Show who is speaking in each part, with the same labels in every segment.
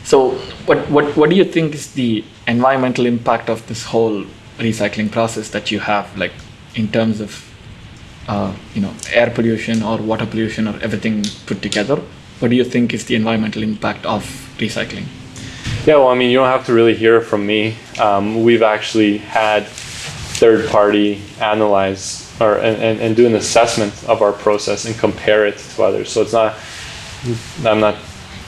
Speaker 1: So what do you think is the environmental impact of this whole recycling process that you have, like in terms of air pollution or water pollution or everything put together? What do you think is the environmental impact of recycling?
Speaker 2: Yeah, well, I mean, you don't have to really hear it from me. We've actually had third party analyze and do an assessment of our process and compare it to others. So it's not, I'm not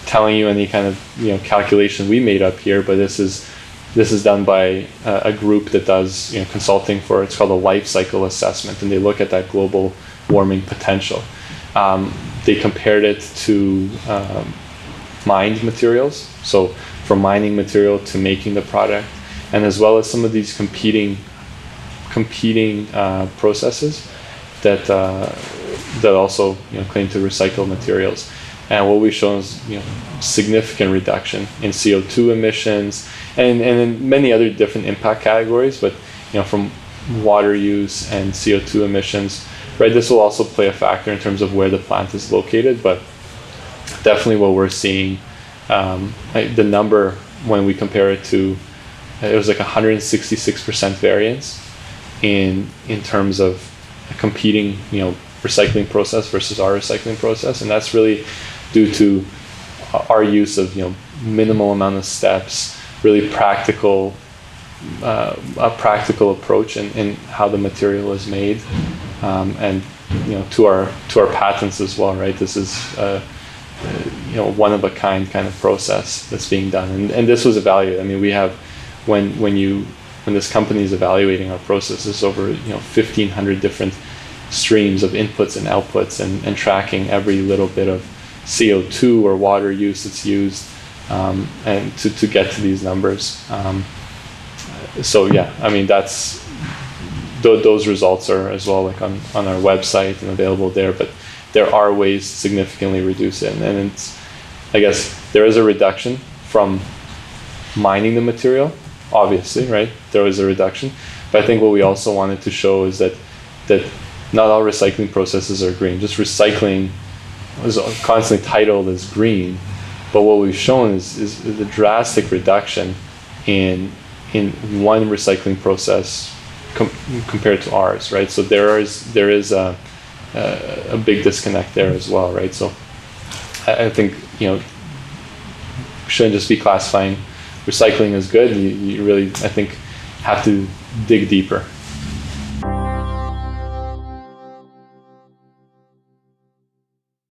Speaker 2: telling you any kind of calculation we made up here, but this is done by a group that does consulting for, it's called a life cycle assessment, and they look at that global warming potential. They compared it to mined materials, so from mining material to making the product, and as well as some of these competing processes that also claim to recycle materials. And what we've shown is significant reduction in CO2 emissions and in many other different impact categories, but from water use and CO2 emissions, right? This will also play a factor in terms of where the plant is located, but definitely what we're seeing, the number when we compare it to, it was like 166% variance in terms of a competing recycling process versus our recycling process, and that's really due to our use of minimal amount of steps, really practical, a practical approach in how the material is made, and to our patents as well, right? This is one of a kind of process that's being done, and this was evaluated. I mean, we have when this company is evaluating our processes over 1,500 different streams of inputs and outputs, and tracking every little bit of CO2 or water use that's used, and to get to these numbers. So yeah, I mean, that's those results are as well like on our website and available there, but there are ways to significantly reduce it, and it's, I guess there is a reduction from mining the material, obviously, right? There was a reduction, but I think what we also wanted to show is that not all recycling processes are green. Just recycling is constantly titled as green, but what we've shown is the drastic reduction in one recycling process compared to ours, right? So there is a big disconnect there as well, right? So I think shouldn't just be classifying recycling as good. You really, I think, have to dig deeper